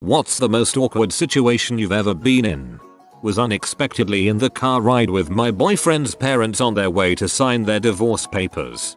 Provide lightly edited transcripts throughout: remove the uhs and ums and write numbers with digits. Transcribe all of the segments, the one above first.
What's the most awkward situation you've ever been in? Was unexpectedly in the car ride with my boyfriend's parents on their way to sign their divorce papers.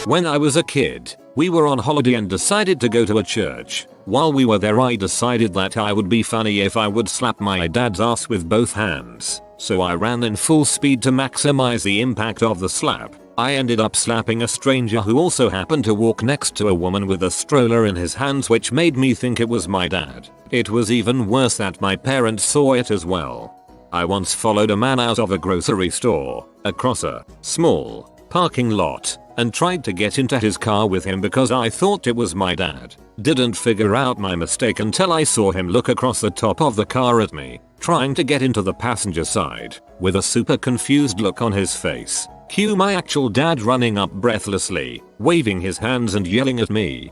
When I was a kid, we were on holiday and decided to go to a church. While we were there, I decided that I would be funny if I would slap my dad's ass with both hands. So I ran in full speed to maximize the impact of the slap. I ended up slapping a stranger who also happened to walk next to a woman with a stroller in his hands, which made me think it was my dad. It was even worse that my parents saw it as well. I once followed a man out of a grocery store, across a small parking lot, and tried to get into his car with him because I thought it was my dad. Didn't figure out my mistake until I saw him look across the top of the car at me, trying to get into the passenger side, with a super confused look on his face. Cue my actual dad running up breathlessly, waving his hands and yelling at me.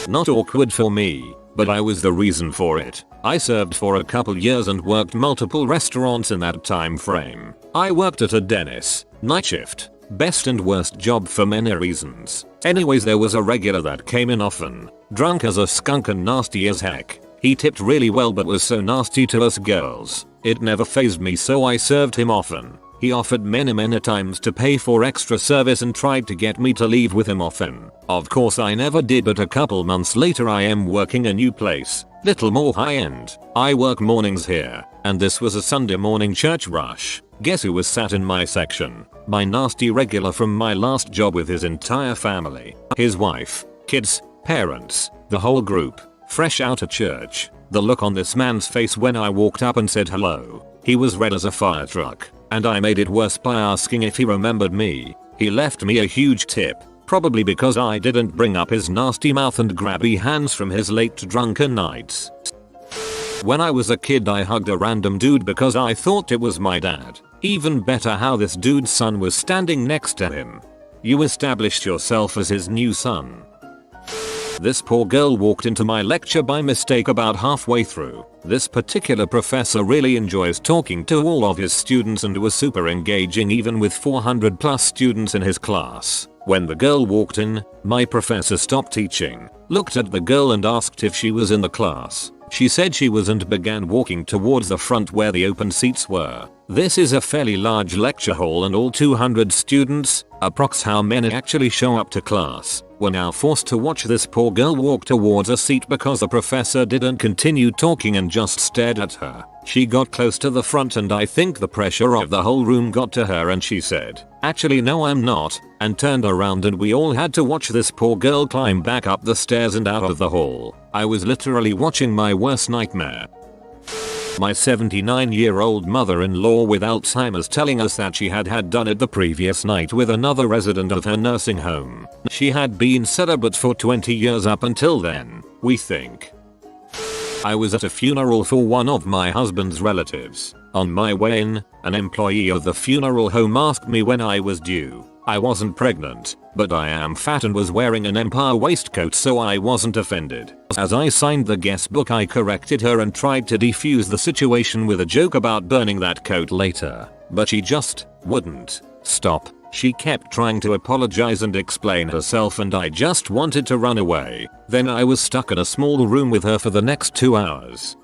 Not awkward for me, but I was the reason for it. I served for a couple years and worked multiple restaurants in that time frame. I worked at a Dennis, night shift, best and worst job for many reasons. Anyways, there was a regular that came in often, drunk as a skunk and nasty as heck. He tipped really well but was so nasty to us girls. It never fazed me, so I served him often. He offered many times to pay for extra service and tried to get me to leave with him often. Of course I never did, but a couple months later I am working a new place, little more high end. I work mornings here, and this was a Sunday morning church rush. Guess who was sat in my section? My nasty regular from my last job with his entire family. His wife, kids, parents, the whole group, fresh out of church. The look on this man's face when I walked up and said hello. He was red as a fire truck. And I made it worse by asking if he remembered me. He left me a huge tip, probably because I didn't bring up his nasty mouth and grabby hands from his late drunken nights. When I was a kid, I hugged a random dude because I thought it was my dad. Even better how this dude's son was standing next to him. You established yourself as his new son. This poor girl walked into my lecture by mistake about halfway through. This particular professor really enjoys talking to all of his students and was super engaging even with 400 plus students in his class. When the girl walked in, my professor stopped teaching, looked at the girl and asked if she was in the class. She said she was and began walking towards the front where the open seats were. This is a fairly large lecture hall and all 200 students, approx how many actually show up to class, were now forced to watch this poor girl walk towards a seat because the professor didn't continue talking and just stared at her. She got close to the front and I think the pressure of the whole room got to her and she said, "Actually no, I'm not," and turned around and we all had to watch this poor girl climb back up the stairs and out of the hall. I was literally watching my worst nightmare. My 79-year-old mother-in-law with Alzheimer's telling us that she had done it the previous night with another resident of her nursing home. She had been celibate for 20 years up until then, we think. I was at a funeral for one of my husband's relatives. On my way in, an employee of the funeral home asked me when I was due. I wasn't pregnant, but I am fat and was wearing an Empire waistcoat, so I wasn't offended. As I signed the guest book, I corrected her and tried to defuse the situation with a joke about burning that coat later, but she just wouldn't stop. She kept trying to apologize and explain herself and I just wanted to run away. Then I was stuck in a small room with her for the next 2 hours.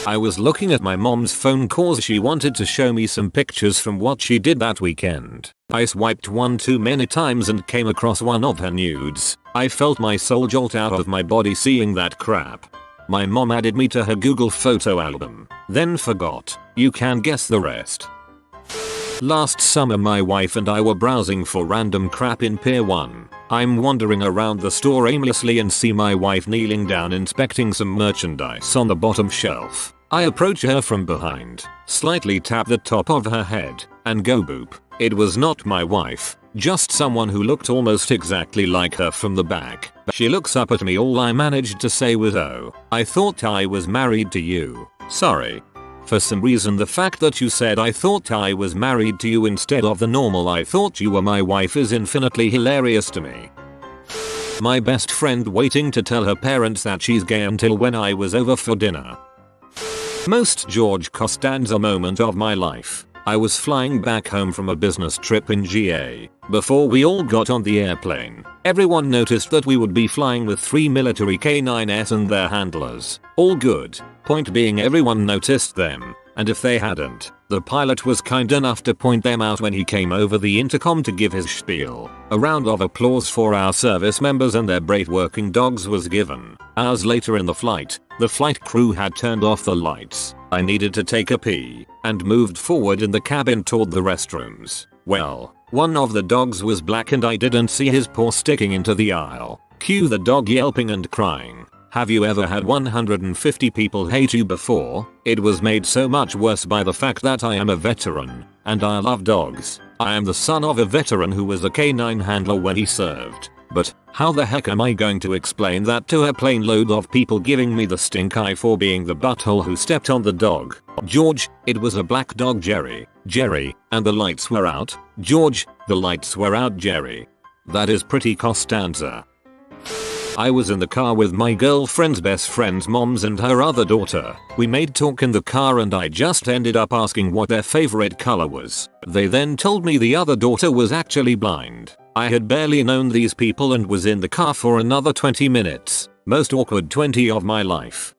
I was looking at my mom's phone cause she wanted to show me some pictures from what she did that weekend. I swiped one too many times and came across one of her nudes. I felt my soul jolt out of my body seeing that crap. My mom added me to her Google photo album, then forgot. You can guess the rest. Last summer my wife and I were browsing for random crap in Pier 1. I'm wandering around the store aimlessly and see my wife kneeling down inspecting some merchandise on the bottom shelf. I approach her from behind, slightly tap the top of her head, and go boop. It was not my wife, just someone who looked almost exactly like her from the back. She looks up at me, all I managed to say was, "Oh, I thought I was married to you. Sorry." For some reason the fact that you said "I thought I was married to you" instead of the normal "I thought you were my wife" is infinitely hilarious to me. My best friend waiting to tell her parents that she's gay until when I was over for dinner. Most George Costanza moment of my life. I was flying back home from a business trip in GA. Before we all got on the airplane, everyone noticed that we would be flying with 3 military K9s and their handlers. All good. Point being, everyone noticed them, and if they hadn't, the pilot was kind enough to point them out when he came over the intercom to give his spiel. A round of applause for our service members and their brave working dogs was given. Hours later in the flight crew had turned off the lights. I needed to take a pee, and moved forward in the cabin toward the restrooms. Well, one of the dogs was black and I didn't see his paw sticking into the aisle. Cue the dog yelping and crying. Have you ever had 150 people hate you before? It was made so much worse by the fact that I am a veteran, and I love dogs. I am the son of a veteran who was a K9 handler when he served. But how the heck am I going to explain that to a plane load of people giving me the stink eye for being the butthole who stepped on the dog? George, it was a black dog, Jerry. Jerry, and the lights were out. George, the lights were out, Jerry. That is pretty Costanza. I was in the car with my girlfriend's best friend's moms and her other daughter. We made talk in the car and I just ended up asking what their favorite color was. They then told me the other daughter was actually blind. I had barely known these people and was in the car for another 20 minutes. Most awkward 20 of my life.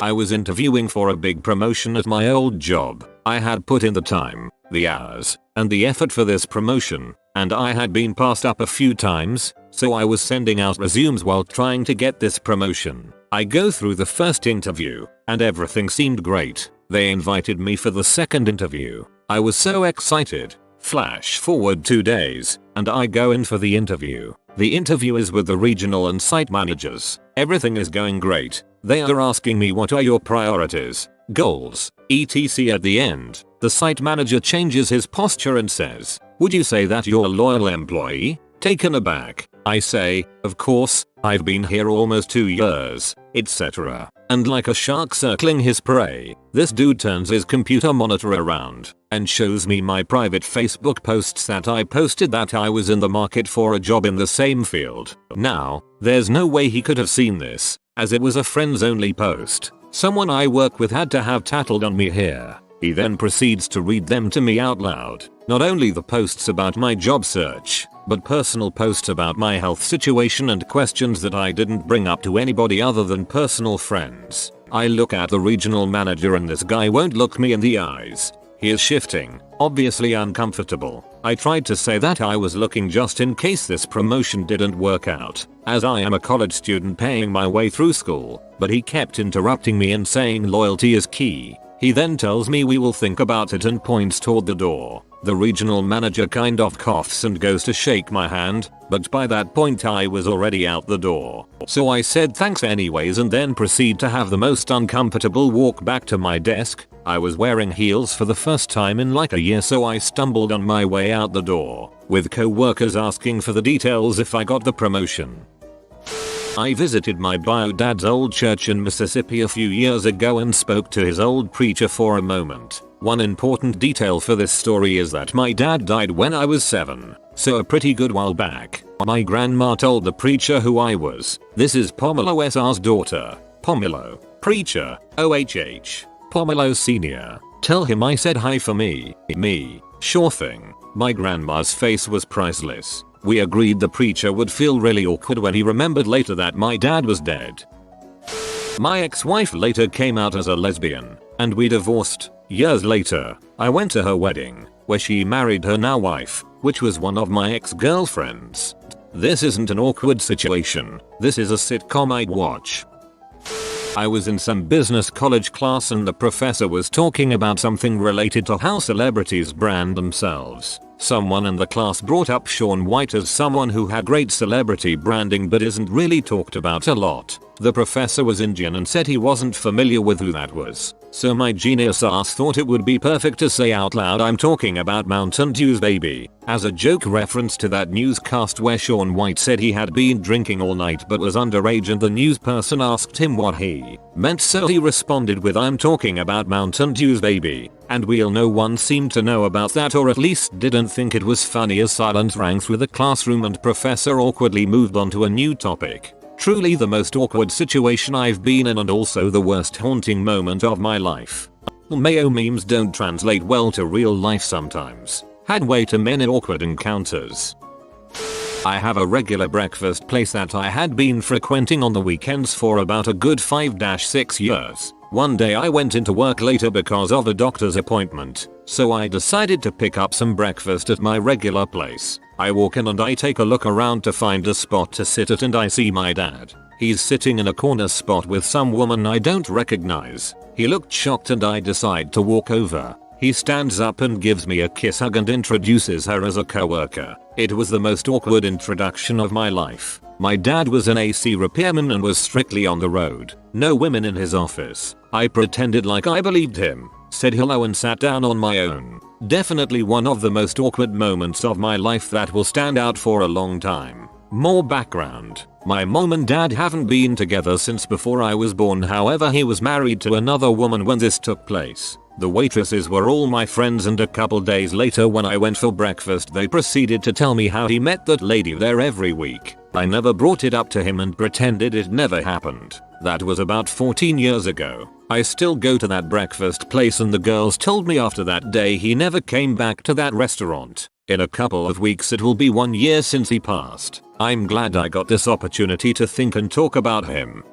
I was interviewing for a big promotion at my old job. I had put in the time, the hours, and the effort for this promotion, and I had been passed up a few times, so I was sending out resumes while trying to get this promotion. I go through the first interview, and everything seemed great. They invited me for the second interview. I was so excited. Flash forward 2 days, and I go in for the interview. The interview is with the regional and site managers. Everything is going great. They are asking me what are your priorities, goals, etc. At the end, the site manager changes his posture and says, "Would you say that you're a loyal employee?" Taken aback, I say, "Of course, I've been here almost 2 years, etc." And like a shark circling his prey, this dude turns his computer monitor around and shows me my private Facebook posts that I posted that I was in the market for a job in the same field. Now, there's no way he could have seen this, as it was a friends only post. Someone I work with had to have tattled on me here. He then proceeds to read them to me out loud. Not only the posts about my job search, but personal posts about my health situation and questions that I didn't bring up to anybody other than personal friends. I look at the regional manager and this guy won't look me in the eyes. He is shifting, obviously uncomfortable. I tried to say that I was looking just in case this promotion didn't work out, as I am a college student paying my way through school, but he kept interrupting me and saying loyalty is key. He then tells me we will think about it and points toward the door. The regional manager kind of coughs and goes to shake my hand, but by that point I was already out the door. So I said thanks anyways and then proceed to have the most uncomfortable walk back to my desk. I was wearing heels for the first time in like a year, so I stumbled on my way out the door, with co-workers asking for the details if I got the promotion. I visited my bio dad's old church in Mississippi a few years ago and spoke to his old preacher for a moment. One important detail for this story is that my dad died when I was 7, so a pretty good while back. My grandma told the preacher who I was. "This is Pomelo S.R.'s daughter. Pomelo. Preacher. OHH. Pomelo Sr. Tell him I said hi for me." Me. Sure thing. My grandma's face was priceless. We agreed the preacher would feel really awkward when he remembered later that my dad was dead. My ex-wife later came out as a lesbian, and we divorced. Years later, I went to her wedding, where she married her now wife, which was one of my ex-girlfriends. This isn't an awkward situation, this is a sitcom I'd watch. I was in some business college class and the professor was talking about something related to how celebrities brand themselves. Someone in the class brought up Shaun White as someone who had great celebrity branding but isn't really talked about a lot. The professor was Indian and said he wasn't familiar with who that was. So my genius ass thought it would be perfect to say out loud I'm talking about Mountain Dew's baby, as a joke reference to that newscast where Shaun White said he had been drinking all night but was underage and the news person asked him what he meant, so he responded with I'm talking about Mountain Dew's baby. And no one seemed to know about that, or at least didn't think it was funny, as silence rang through the classroom and professor awkwardly moved on to a new topic. Truly the most awkward situation I've been in and also the worst haunting moment of my life. Mayo memes don't translate well to real life sometimes. Had way too many awkward encounters. I have a regular breakfast place that I had been frequenting on the weekends for about a good 5-6 years. One day I went into work later because of a doctor's appointment, so I decided to pick up some breakfast at my regular place. I walk in and I take a look around to find a spot to sit at, and I see my dad. He's sitting in a corner spot with some woman I don't recognize. He looked shocked and I decide to walk over. He stands up and gives me a kiss hug and introduces her as a coworker. It was the most awkward introduction of my life. My dad was an AC repairman and was strictly on the road. No women in his office. I pretended like I believed him, said hello and sat down on my own. Definitely one of the most awkward moments of my life that will stand out for a long time. More background. My mom and dad haven't been together since before I was born, however he was married to another woman when this took place. The waitresses were all my friends, and a couple days later when I went for breakfast they proceeded to tell me how he met that lady there every week. I never brought it up to him and pretended it never happened. That was about 14 years ago. I still go to that breakfast place and the girls told me after that day he never came back to that restaurant. In a couple of weeks it will be 1 year since he passed. I'm glad I got this opportunity to think and talk about him.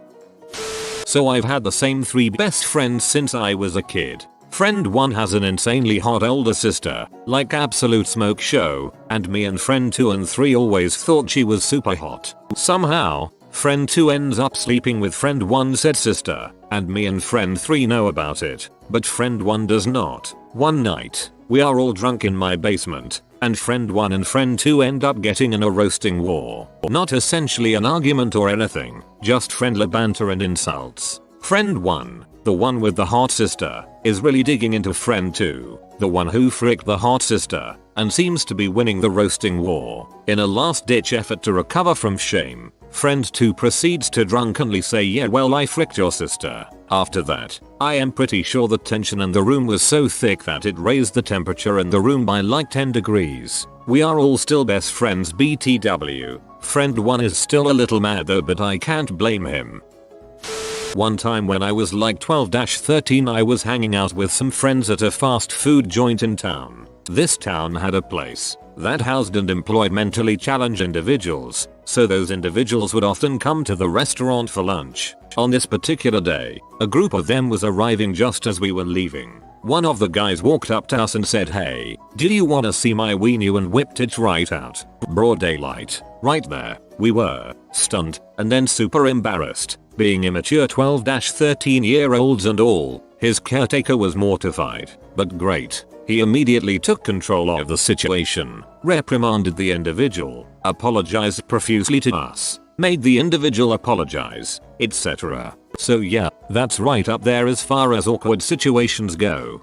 So I've had the same 3 best friends since I was a kid. Friend 1 has an insanely hot older sister, like absolute smoke show, and me and friend 2 and 3 always thought she was super hot. Somehow, friend 2 ends up sleeping with friend 1's said sister, and me and friend 3 know about it, but friend 1 does not. One night, we are all drunk in my basement, and friend 1 and friend 2 end up getting in a roasting war. Not essentially an argument or anything, just friendly banter and insults. Friend 1, the one with the hot sister, is really digging into friend 2, the one who fricked the hot sister, and seems to be winning the roasting war. In a last-ditch effort to recover from shame, friend 2 proceeds to drunkenly say, "Yeah, well, I fricked your sister." After that, I am pretty sure the tension in the room was so thick that it raised the temperature in the room by like 10 degrees. We are all still best friends BTW. Friend 1 is still a little mad though, but I can't blame him. One time when I was like 12-13 I was hanging out with some friends at a fast food joint in town. This town had a place that housed and employed mentally challenged individuals, so those individuals would often come to the restaurant for lunch. On this particular day, a group of them was arriving just as we were leaving. One of the guys walked up to us and said, "Hey, do you wanna see my weenie?" and whipped it right out. Broad daylight. Right there. We were stunned and then super embarrassed. Being immature 12-13-year-olds and all, his caretaker was mortified, but great. He immediately took control of the situation, reprimanded the individual, apologized profusely to us, made the individual apologize, etc. So yeah, that's right up there as far as awkward situations go.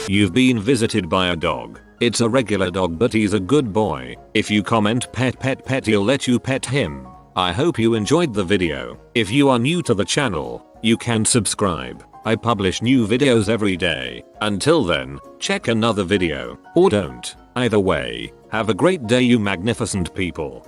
You've been visited by a dog. It's a regular dog but he's a good boy. If you comment pet pet pet he'll let you pet him. I hope you enjoyed the video. If you are new to the channel, you can subscribe. I publish new videos every day. Until then, check another video, or don't. Either way, have a great day you magnificent people.